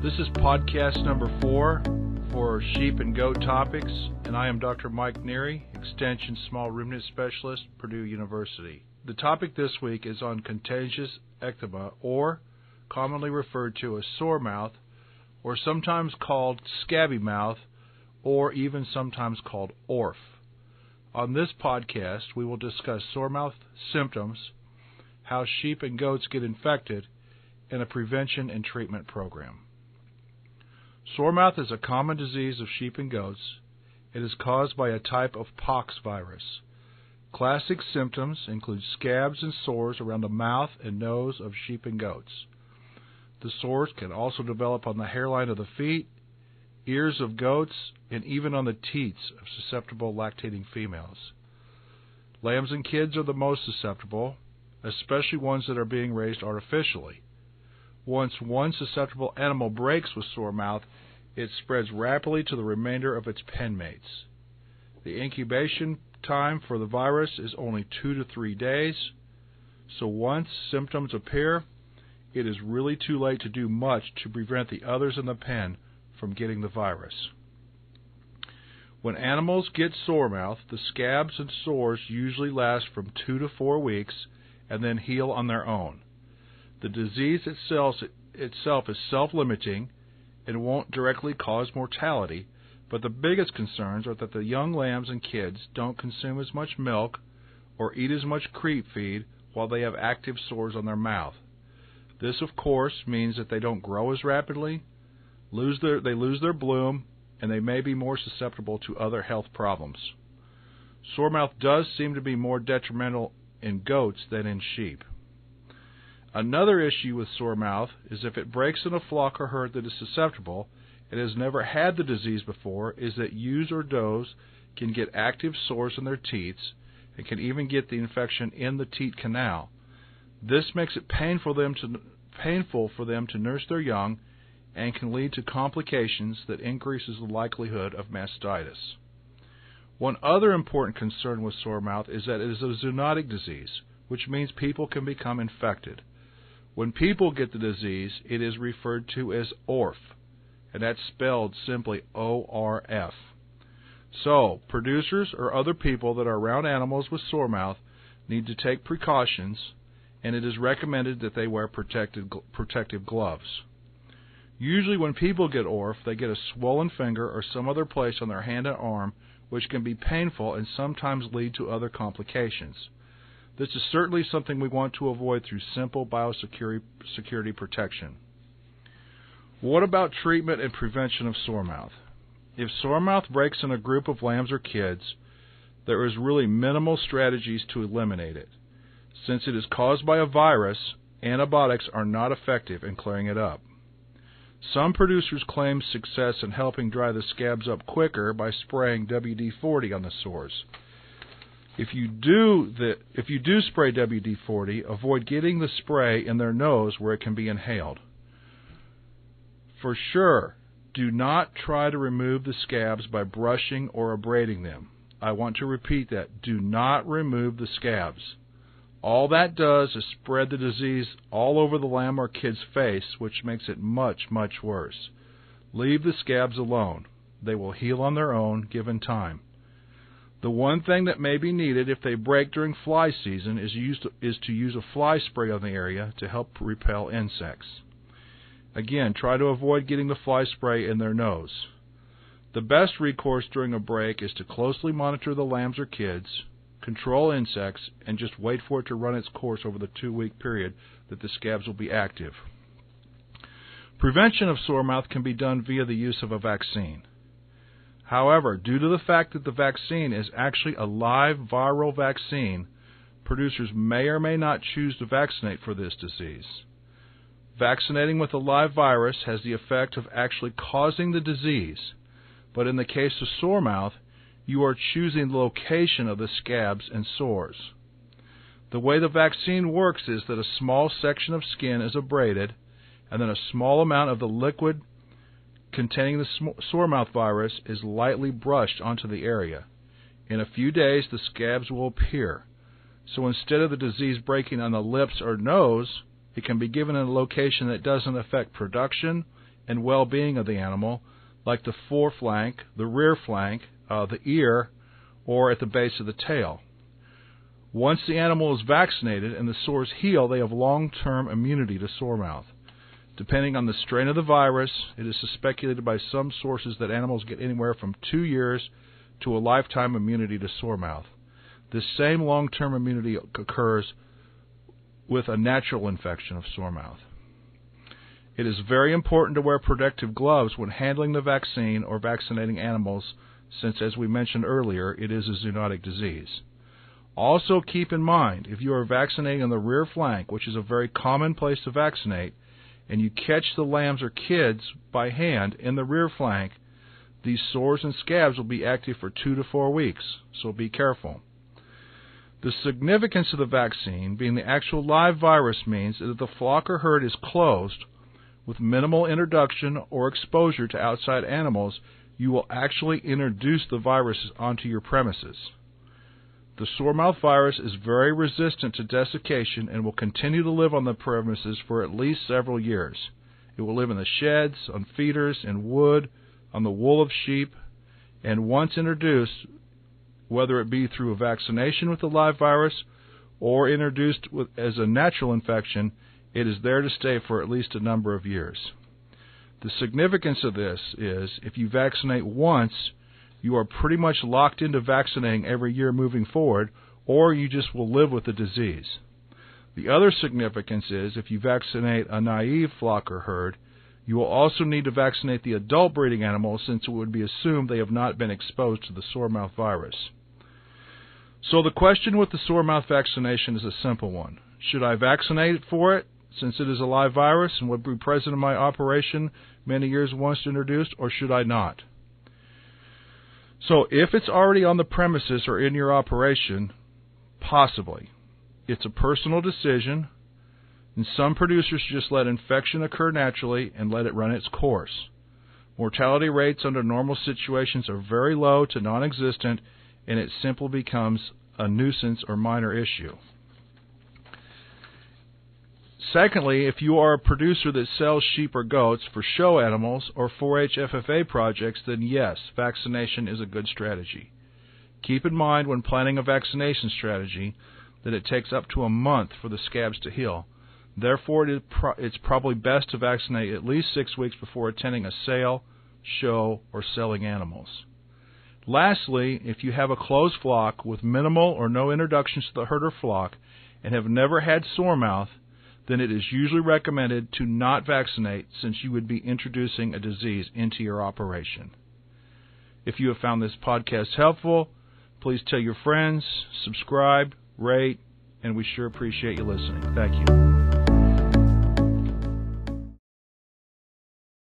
This is podcast number 4 for sheep and goat topics, and I am Dr. Mike Neary, Extension Small Ruminant Specialist, Purdue University. The topic this week is on contagious ecthyma, or commonly referred to as sore mouth, or sometimes called scabby mouth, or even sometimes called ORF. On this podcast, we will discuss sore mouth symptoms, how sheep and goats get infected, and a prevention and treatment program. Sore mouth is a common disease of sheep and goats. It is caused by a type of pox virus. Classic symptoms include scabs and sores around the mouth and nose of sheep and goats. The sores can also develop on the hairline of the feet, ears of goats, and even on the teats of susceptible lactating females. Lambs and kids are the most susceptible, especially ones that are being raised artificially. Once one susceptible animal breaks with sore mouth, it spreads rapidly to the remainder of its pen mates. The incubation time for the virus is only 2 to 3 days, so once symptoms appear, it is really too late to do much to prevent the others in the pen from getting the virus. When animals get sore mouth, the scabs and sores usually last from 2 to 4 weeks and then heal on their own. The disease itself is self-limiting and won't directly cause mortality, but the biggest concerns are that the young lambs and kids don't consume as much milk or eat as much creep feed while they have active sores on their mouth. This, of course, means that they don't grow as rapidly, they lose their bloom, and they may be more susceptible to other health problems. Sore mouth does seem to be more detrimental in goats than in sheep. Another issue with sore mouth is if it breaks in a flock or herd that is susceptible and has never had the disease before, is that ewes or does can get active sores in their teats and can even get the infection in the teat canal. This makes it painful for them to nurse their young and can lead to complications that increases the likelihood of mastitis. One other important concern with sore mouth is that it is a zoonotic disease, which means people can become infected. When people get the disease, it is referred to as ORF, and that's spelled simply O-R-F. So, producers or other people that are around animals with sore mouth need to take precautions, and it is recommended that they wear protective gloves. Usually when people get ORF, they get a swollen finger or some other place on their hand and arm, which can be painful and sometimes lead to other complications. This is certainly something we want to avoid through simple biosecurity protection. What about treatment and prevention of sore mouth? If sore mouth breaks in a group of lambs or kids, there is really minimal strategies to eliminate it. Since it is caused by a virus, antibiotics are not effective in clearing it up. Some producers claim success in helping dry the scabs up quicker by spraying WD-40 on the sores. If you do spray WD-40, avoid getting the spray in their nose where it can be inhaled. For sure, do not try to remove the scabs by brushing or abrading them. I want to repeat that. Do not remove the scabs. All that does is spread the disease all over the lamb or kid's face, which makes it much, much worse. Leave the scabs alone. They will heal on their own, given time. The one thing that may be needed if they break during fly season is to use a fly spray on the area to help repel insects. Again, try to avoid getting the fly spray in their nose. The best recourse during a break is to closely monitor the lambs or kids, control insects, and just wait for it to run its course over the 2-week period that the scabs will be active. Prevention of sore mouth can be done via the use of a vaccine. However, due to the fact that the vaccine is actually a live viral vaccine, producers may or may not choose to vaccinate for this disease. Vaccinating with a live virus has the effect of actually causing the disease, but in the case of sore mouth, you are choosing the location of the scabs and sores. The way the vaccine works is that a small section of skin is abraded, and then a small amount of the liquid containing the sore mouth virus is lightly brushed onto the area. In a few days, the scabs will appear. So instead of the disease breaking on the lips or nose, it can be given in a location that doesn't affect production and well-being of the animal, like the foreflank, the rear flank, the ear, or at the base of the tail. Once the animal is vaccinated and the sores heal, they have long-term immunity to sore mouth. Depending on the strain of the virus, it is speculated by some sources that animals get anywhere from 2 years to a lifetime immunity to sore mouth. This same long-term immunity occurs with a natural infection of sore mouth. It is very important to wear protective gloves when handling the vaccine or vaccinating animals, since, as we mentioned earlier, it is a zoonotic disease. Also keep in mind, if you are vaccinating on the rear flank, which is a very common place to vaccinate, and you catch the lambs or kids by hand in the rear flank, these sores and scabs will be active for 2 to 4 weeks, so be careful. The significance of the vaccine, being the actual live virus, means that if the flock or herd is closed, with minimal introduction or exposure to outside animals, you will actually introduce the virus onto your premises. The sore mouth virus is very resistant to desiccation and will continue to live on the premises for at least several years. It will live in the sheds, on feeders, in wood, on the wool of sheep, and once introduced, whether it be through a vaccination with the live virus or introduced as a natural infection, it is there to stay for at least a number of years. The significance of this is, if you vaccinate once, you are pretty much locked into vaccinating every year moving forward, or you just will live with the disease. The other significance is, if you vaccinate a naive flock or herd, you will also need to vaccinate the adult breeding animals, since it would be assumed they have not been exposed to the sore mouth virus. So the question with the sore mouth vaccination is a simple one. Should I vaccinate for it, since it is a live virus and would be present in my operation many years once introduced, or should I not? So if it's already on the premises or in your operation, possibly. It's a personal decision, and some producers just let infection occur naturally and let it run its course. Mortality rates under normal situations are very low to non-existent, and it simply becomes a nuisance or minor issue. Secondly, if you are a producer that sells sheep or goats for show animals or 4-H FFA projects, then yes, vaccination is a good strategy. Keep in mind when planning a vaccination strategy that it takes up to a month for the scabs to heal. Therefore, it's probably best to vaccinate at least 6 weeks before attending a sale, show, or selling animals. Lastly, if you have a closed flock with minimal or no introductions to the herd or flock and have never had sore mouth, then it is usually recommended to not vaccinate, since you would be introducing a disease into your operation. If you have found this podcast helpful, please tell your friends, subscribe, rate, and we sure appreciate you listening. Thank you.